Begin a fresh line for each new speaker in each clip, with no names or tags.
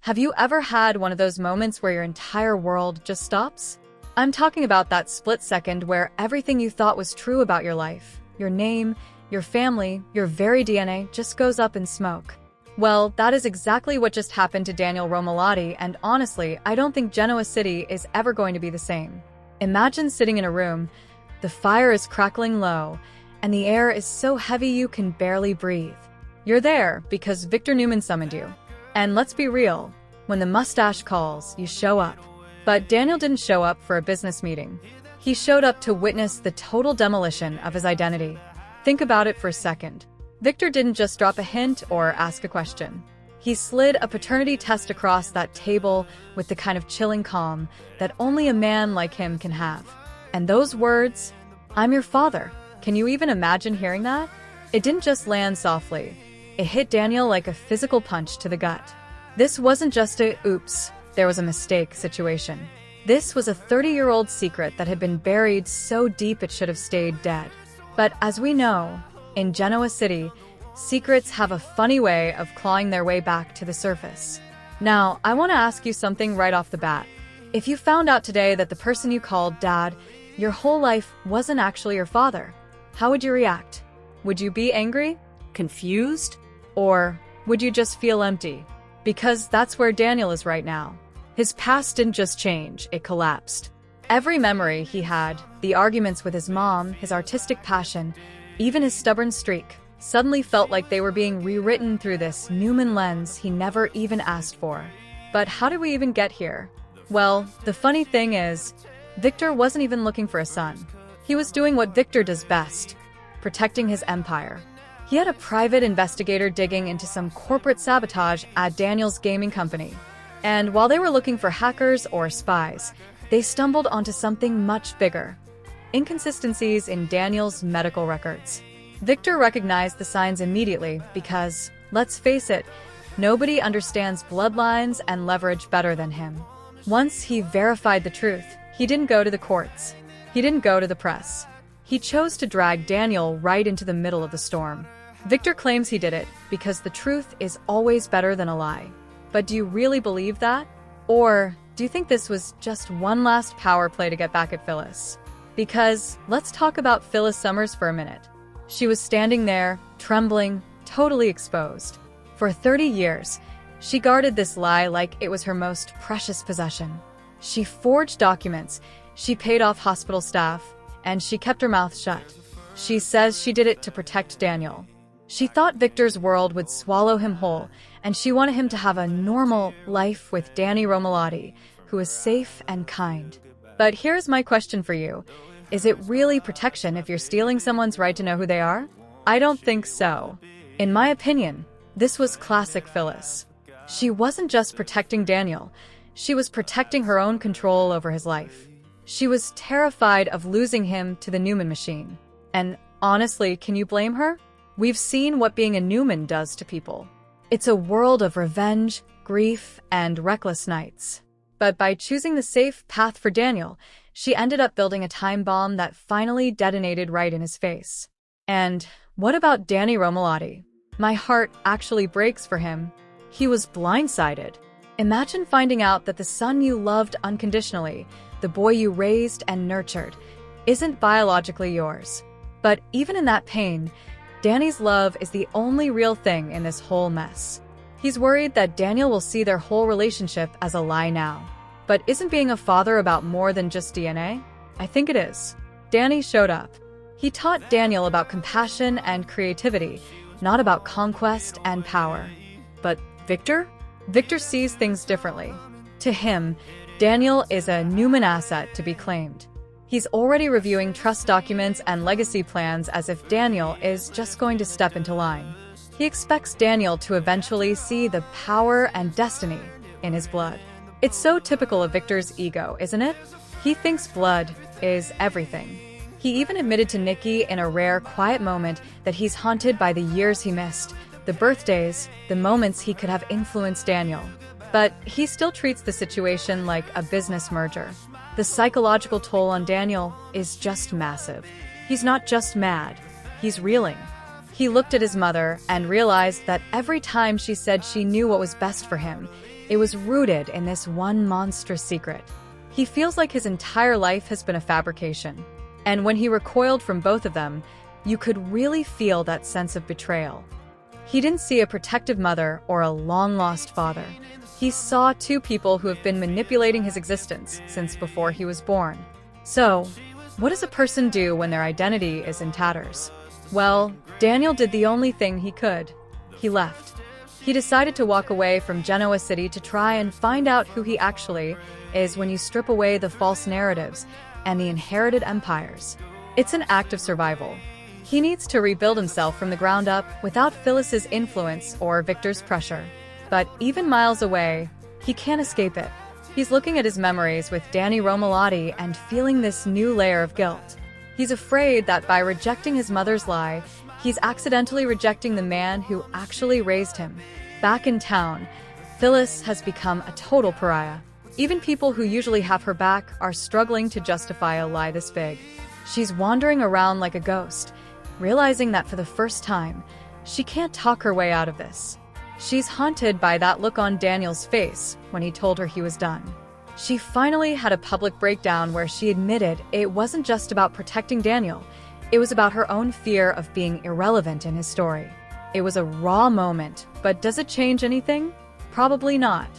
Have you ever had one of those moments where your entire world just stops? I'm talking about that split second where everything you thought was true about your life, your name, your family, your very DNA just goes up in smoke. Well, that is exactly what just happened to Danny Romalotti, and honestly, I don't think Genoa City is ever going to be the same. Imagine sitting in a room, the fire is crackling low, and the air is so heavy you can barely breathe. You're there because Victor Newman summoned you. And let's be real, when the Moustache calls, you show up. But Daniel didn't show up for a business meeting. He showed up to witness the total demolition of his identity. Think about it for a second. Victor didn't just drop a hint or ask a question. He slid a paternity test across that table with the kind of chilling calm that only a man like him can have. And those words, "I'm your father." Can you even imagine hearing that? It didn't just land softly. It hit Daniel like a physical punch to the gut. This wasn't just a "oops, there was a mistake" situation. This was a 30-year-old secret that had been buried so deep it should have stayed dead. But as we know, in Genoa City, secrets have a funny way of clawing their way back to the surface. Now, I want to ask you something right off the bat. If you found out today that the person you called Dad your whole life wasn't actually your father, how would you react? Would you be angry? Confused? Or would you just feel empty? Because that's where Daniel is right now. His past didn't just change, it collapsed. Every memory he had, the arguments with his mom, his artistic passion, even his stubborn streak, suddenly felt like they were being rewritten through this Newman lens he never even asked for. But how did we even get here? Well, the funny thing is, Victor wasn't even looking for a son. He was doing what Victor does best, protecting his empire. He had a private investigator digging into some corporate sabotage at Daniel's gaming company. And while they were looking for hackers or spies, they stumbled onto something much bigger. Inconsistencies in Daniel's medical records. Victor recognized the signs immediately because, let's face it, nobody understands bloodlines and leverage better than him. Once he verified the truth, he didn't go to the courts. He didn't go to the press. He chose to drag Daniel right into the middle of the storm. Victor claims he did it because the truth is always better than a lie. But do you really believe that? Or do you think this was just one last power play to get back at Phyllis? Because let's talk about Phyllis Summers for a minute. She was standing there, trembling, totally exposed. For 30 years, she guarded this lie like it was her most precious possession. She forged documents, she paid off hospital staff, and she kept her mouth shut. She says she did it to protect Daniel. She thought Victor's world would swallow him whole, and she wanted him to have a normal life with Danny Romalotti, who is safe and kind. But here's my question for you. Is it really protection if you're stealing someone's right to know who they are? I don't think so. In my opinion, this was classic Phyllis. She wasn't just protecting Daniel, she was protecting her own control over his life. She was terrified of losing him to the Newman machine. And honestly, can you blame her? We've seen what being a Newman does to people. It's a world of revenge, grief, and reckless nights. But by choosing the safe path for Daniel, she ended up building a time bomb that finally detonated right in his face. And what about Danny Romalotti? My heart actually breaks for him. He was blindsided. Imagine finding out that the son you loved unconditionally, the boy you raised and nurtured, isn't biologically yours. But even in that pain, Danny's love is the only real thing in this whole mess. He's worried that Daniel will see their whole relationship as a lie now. But isn't being a father about more than just DNA? I think it is. Danny showed up. He taught Daniel about compassion and creativity, not about conquest and power. But Victor? Victor sees things differently. To him, Daniel is a Newman asset to be claimed. He's already reviewing trust documents and legacy plans as if Daniel is just going to step into line. He expects Daniel to eventually see the power and destiny in his blood. It's so typical of Victor's ego, isn't it? He thinks blood is everything. He even admitted to Nikki in a rare, quiet moment that he's haunted by the years he missed, the birthdays, the moments he could have influenced Daniel. But he still treats the situation like a business merger. The psychological toll on Daniel is just massive. He's not just mad, he's reeling. He looked at his mother and realized that every time she said she knew what was best for him, It was rooted in this one monstrous secret. He feels like his entire life has been a fabrication. And when he recoiled from both of them, you could really feel that sense of betrayal. He didn't see a protective mother or a long-lost father. He saw two people who have been manipulating his existence since before he was born. So, what does a person do when their identity is in tatters? Well, Daniel did the only thing he could. He left. He decided to walk away from Genoa City to try and find out who he actually is when you strip away the false narratives and the inherited empires. It's an act of survival. He needs to rebuild himself from the ground up without Phyllis's influence or Victor's pressure. But even miles away, he can't escape it. He's looking at his memories with Danny Romalotti and feeling this new layer of guilt. He's afraid that by rejecting his mother's lie, he's accidentally rejecting the man who actually raised him. Back in town, Phyllis has become a total pariah. Even people who usually have her back are struggling to justify a lie this big. She's wandering around like a ghost, realizing that for the first time, she can't talk her way out of this. She's haunted by that look on Daniel's face when he told her he was done. She finally had a public breakdown where she admitted it wasn't just about protecting Daniel, it was about her own fear of being irrelevant in his story. It was a raw moment, but does it change anything? Probably not.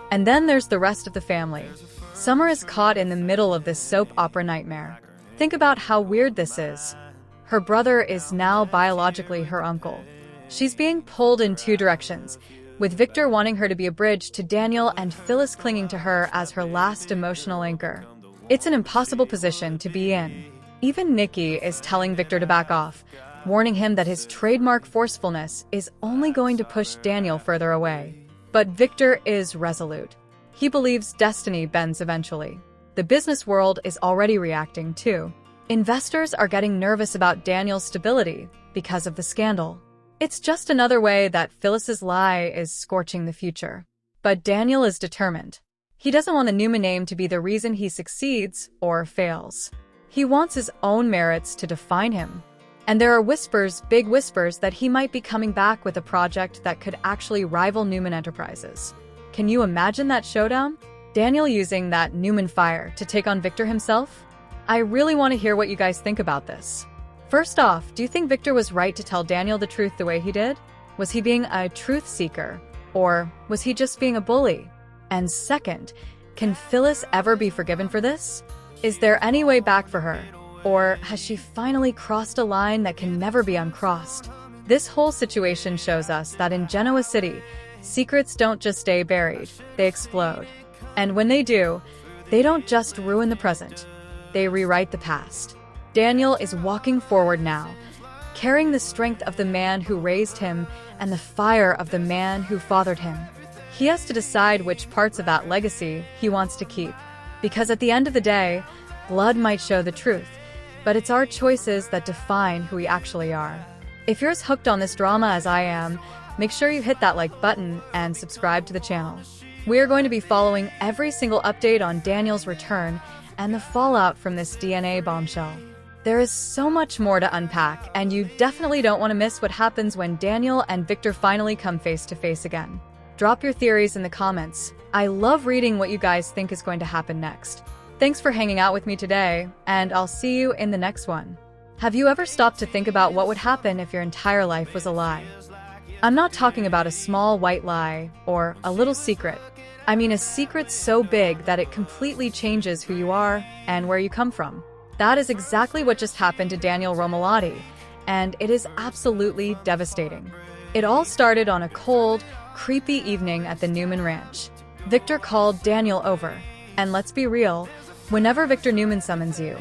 And then there's the rest of the family. Summer is caught in the middle of this soap opera nightmare. Think about how weird this is. Her brother is now biologically her uncle. She's being pulled in two directions, with Victor wanting her to be a bridge to Daniel and Phyllis clinging to her as her last emotional anchor. It's an impossible position to be in. Even Nikki is telling Victor to back off, warning him that his trademark forcefulness is only going to push Daniel further away. But Victor is resolute. He believes destiny bends eventually. The business world is already reacting too. Investors are getting nervous about Daniel's stability because of the scandal. It's just another way that Phyllis's lie is scorching the future. But Daniel is determined. He doesn't want the Newman name to be the reason he succeeds or fails. He wants his own merits to define him. And there are whispers, big whispers, that he might be coming back with a project that could actually rival Newman Enterprises. Can you imagine that showdown? Daniel using that Newman fire to take on Victor himself? I really want to hear what you guys think about this. First off, do you think Victor was right to tell Daniel the truth the way he did? Was he being a truth seeker? Or was he just being a bully? And second, can Phyllis ever be forgiven for this? Is there any way back for her? Or has she finally crossed a line that can never be uncrossed? This whole situation shows us that in Genoa City, secrets don't just stay buried, they explode. And when they do, they don't just ruin the present, they rewrite the past. Daniel is walking forward now, carrying the strength of the man who raised him and the fire of the man who fathered him. He has to decide which parts of that legacy he wants to keep. Because at the end of the day, blood might show the truth, but it's our choices that define who we actually are. If you're as hooked on this drama as I am, make sure you hit that like button and subscribe to the channel. We are going to be following every single update on Daniel's return and the fallout from this DNA bombshell. There is so much more to unpack, and you definitely don't want to miss what happens when Daniel and Victor finally come face to face again. Drop your theories in the comments. I love reading what you guys think is going to happen next. Thanks for hanging out with me today, and I'll see you in the next one. Have you ever stopped to think about what would happen if your entire life was a lie? I'm not talking about a small white lie or a little secret. I mean a secret so big that it completely changes who you are and where you come from. That is exactly what just happened to Danny Romalotti, and it is absolutely devastating. It all started on a cold, creepy evening at the Newman Ranch. Victor called Daniel over, and let's be real, whenever Victor Newman summons you,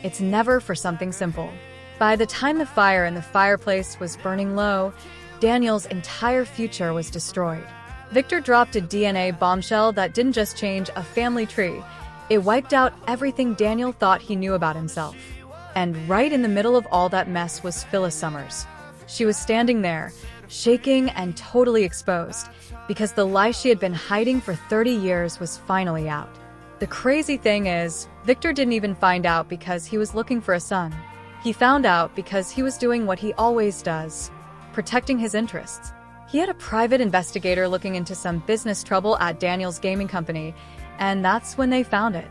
it's never for something simple. By the time the fire in the fireplace was burning low, Daniel's entire future was destroyed. Victor dropped a DNA bombshell that didn't just change a family tree, it wiped out everything Daniel thought he knew about himself. And right in the middle of all that mess was Phyllis Summers. She was standing there, shaking and totally exposed, because the lie she had been hiding for 30 years was finally out. The crazy thing is, Victor didn't even find out because he was looking for a son. He found out because he was doing what he always does, protecting his interests. He had a private investigator looking into some business trouble at Daniel's gaming company, and that's when they found it.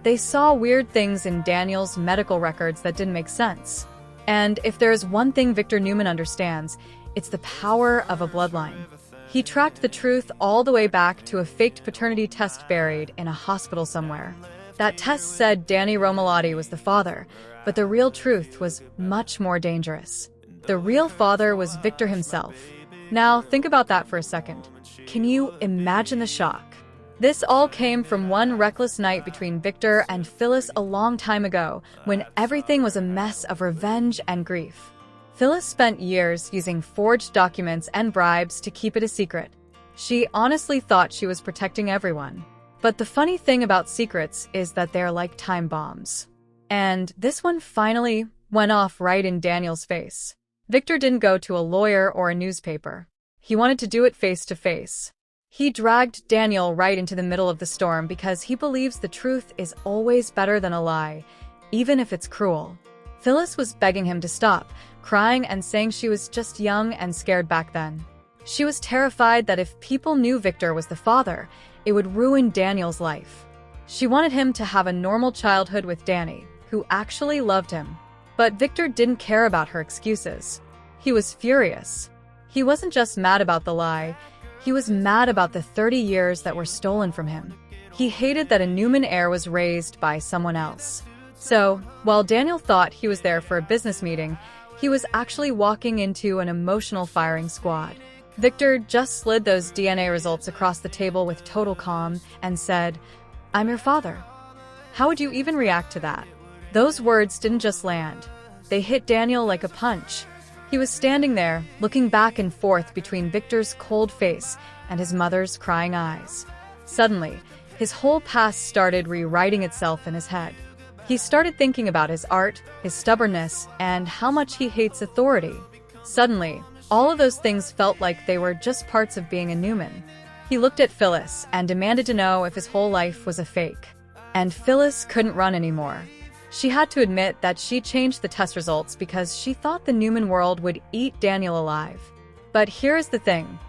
They saw weird things in Daniel's medical records that didn't make sense. And if there's one thing Victor Newman understands, it's the power of a bloodline. He tracked the truth all the way back to a faked paternity test buried in a hospital somewhere. That test said Danny Romalotti was the father, but the real truth was much more dangerous. The real father was Victor himself. Now, think about that for a second. Can you imagine the shock? This all came from one reckless night between Victor and Phyllis a long time ago, when everything was a mess of revenge and grief. Phyllis spent years using forged documents and bribes to keep it a secret. She honestly thought she was protecting everyone. But the funny thing about secrets is that they're like time bombs. And this one finally went off right in Daniel's face. Victor didn't go to a lawyer or a newspaper. He wanted to do it face to face. He dragged Daniel right into the middle of the storm because he believes the truth is always better than a lie, even if it's cruel. Phyllis was begging him to stop, crying and saying she was just young and scared back then. She was terrified that if people knew Victor was the father, it would ruin Daniel's life. She wanted him to have a normal childhood with Danny, who actually loved him. But Victor didn't care about her excuses. He was furious. He wasn't just mad about the lie, he was mad about the 30 years that were stolen from him. He hated that a Newman heir was raised by someone else. So, while Daniel thought he was there for a business meeting, he was actually walking into an emotional firing squad. Victor just slid those DNA results across the table with total calm and said, "I'm your father." How would you even react to that? Those words didn't just land. They hit Daniel like a punch. He was standing there, looking back and forth between Victor's cold face and his mother's crying eyes. Suddenly, his whole past started rewriting itself in his head. He started thinking about his art, his stubbornness, and how much he hates authority. Suddenly, all of those things felt like they were just parts of being a Newman. He looked at Phyllis and demanded to know if his whole life was a fake. And Phyllis couldn't run anymore. She had to admit that she changed the test results because she thought the Newman world would eat Daniel alive. But here's the thing.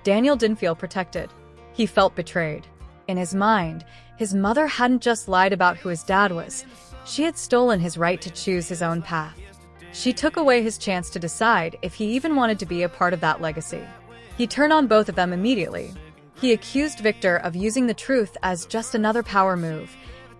Daniel didn't feel protected. He felt betrayed. In his mind, his mother hadn't just lied about who his dad was. She had stolen his right to choose his own path. She took away his chance to decide if he even wanted to be a part of that legacy. He turned on both of them immediately. He accused Victor of using the truth as just another power move,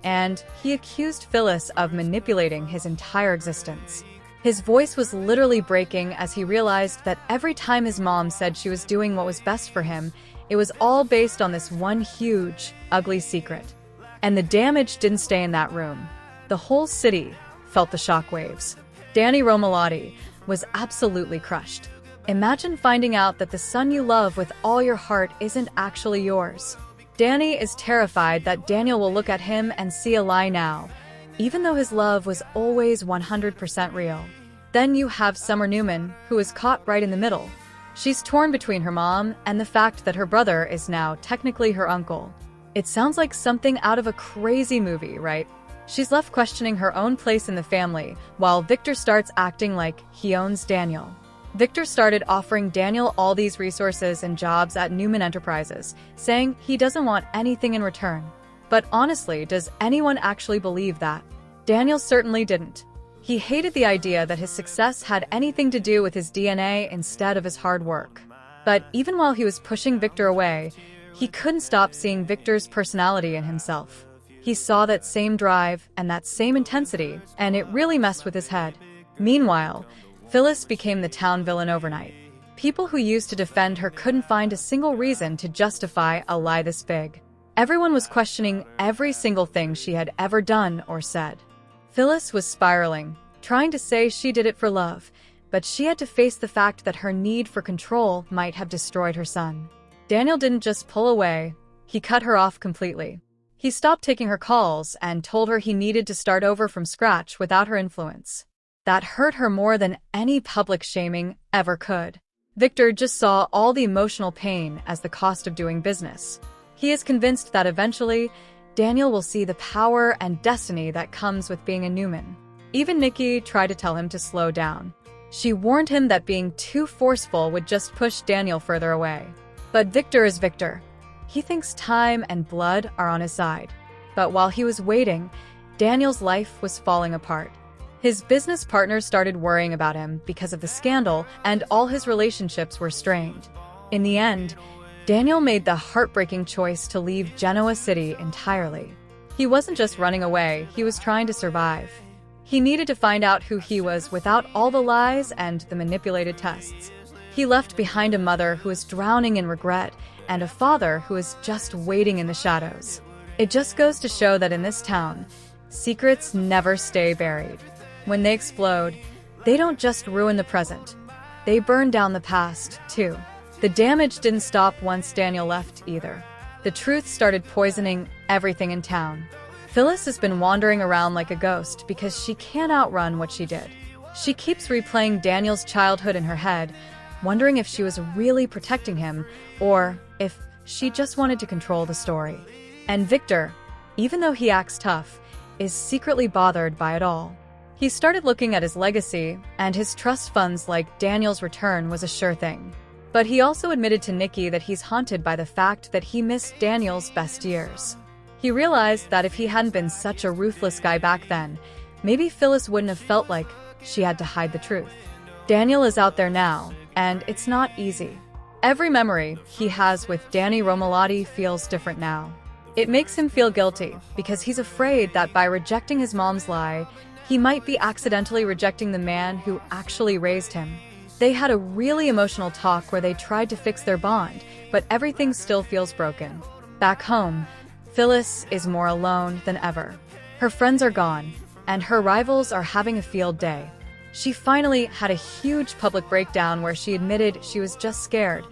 and he accused Phyllis of manipulating his entire existence. His voice was literally breaking as he realized that every time his mom said she was doing what was best for him, it was all based on this one huge, ugly secret. And the damage didn't stay in that room. The whole city felt the shockwaves. Danny Romalotti was absolutely crushed. Imagine finding out that the son you love with all your heart isn't actually yours. Danny is terrified that Daniel will look at him and see a lie now, even though his love was always 100% real. Then you have Summer Newman, who is caught right in the middle. She's torn between her mom and the fact that her brother is now technically her uncle. It sounds like something out of a crazy movie, right? She's left questioning her own place in the family, while Victor starts acting like he owns Daniel. Victor started offering Daniel all these resources and jobs at Newman Enterprises, saying he doesn't want anything in return. But honestly, does anyone actually believe that? Daniel certainly didn't. He hated the idea that his success had anything to do with his DNA instead of his hard work. But even while he was pushing Victor away, he couldn't stop seeing Victor's personality in himself. He saw that same drive and that same intensity, and it really messed with his head. Meanwhile, Phyllis became the town villain overnight. People who used to defend her couldn't find a single reason to justify a lie this big. Everyone was questioning every single thing she had ever done or said. Phyllis was spiraling, trying to say she did it for love, but she had to face the fact that her need for control might have destroyed her son. Daniel didn't just pull away, he cut her off completely. He stopped taking her calls and told her he needed to start over from scratch without her influence. That hurt her more than any public shaming ever could. Victor just saw all the emotional pain as the cost of doing business. He is convinced that eventually, Daniel will see the power and destiny that comes with being a Newman. Even Nikki tried to tell him to slow down. She warned him that being too forceful would just push Daniel further away. But Victor is Victor. He thinks time and blood are on his side. But while he was waiting, Daniel's life was falling apart. His business partners started worrying about him because of the scandal, and all his relationships were strained. In the end, Daniel made the heartbreaking choice to leave Genoa City entirely. He wasn't just running away, he was trying to survive. He needed to find out who he was without all the lies and the manipulated tests. He left behind a mother who was drowning in regret and a father who was just waiting in the shadows. It just goes to show that in this town, secrets never stay buried. When they explode, they don't just ruin the present. They burn down the past, too. The damage didn't stop once Daniel left, either. The truth started poisoning everything in town. Phyllis has been wandering around like a ghost because she can't outrun what she did. She keeps replaying Daniel's childhood in her head, wondering if she was really protecting him or if she just wanted to control the story. And Victor, even though he acts tough, is secretly bothered by it all. He started looking at his legacy, and his trust funds like Daniel's return was a sure thing. But he also admitted to Nikki that he's haunted by the fact that he missed Daniel's best years. He realized that if he hadn't been such a ruthless guy back then, maybe Phyllis wouldn't have felt like she had to hide the truth. Daniel is out there now, and it's not easy. Every memory he has with Danny Romalotti feels different now. It makes him feel guilty because he's afraid that by rejecting his mom's lie, he might be accidentally rejecting the man who actually raised him. They had a really emotional talk where they tried to fix their bond, but everything still feels broken. Back home, Phyllis is more alone than ever. Her friends are gone, and her rivals are having a field day. She finally had a huge public breakdown where she admitted she was just scared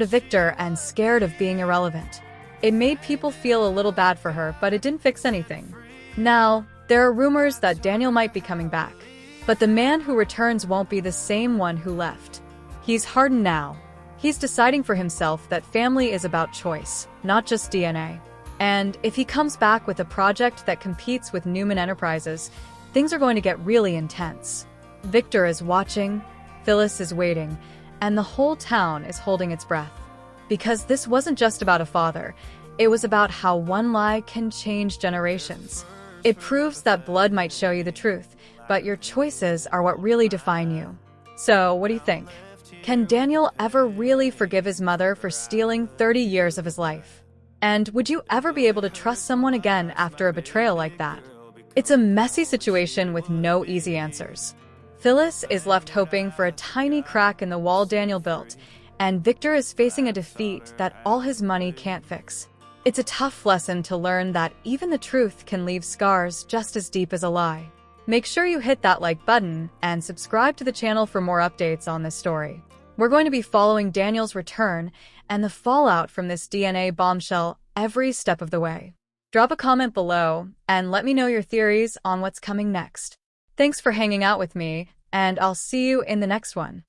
of Victor and scared of being irrelevant. It made people feel a little bad for her, but it didn't fix anything. Now, there are rumors that Daniel might be coming back. But the man who returns won't be the same one who left. He's hardened now. He's deciding for himself that family is about choice, not just DNA. And if he comes back with a project that competes with Newman Enterprises, things are going to get really intense. Victor is watching, Phyllis is waiting, and the whole town is holding its breath. Because this wasn't just about a father, it was about how one lie can change generations. It proves that blood might show you the truth, but your choices are what really define you. So, what do you think? Can Daniel ever really forgive his mother for stealing 30 years of his life? And would you ever be able to trust someone again after a betrayal like that? It's a messy situation with no easy answers. Phyllis is left hoping for a tiny crack in the wall Daniel built, and Victor is facing a defeat that all his money can't fix. It's a tough lesson to learn that even the truth can leave scars just as deep as a lie. Make sure you hit that like button and subscribe to the channel for more updates on this story. We're going to be following Daniel's return and the fallout from this DNA bombshell every step of the way. Drop a comment below and let me know your theories on what's coming next. Thanks for hanging out with me, and I'll see you in the next one.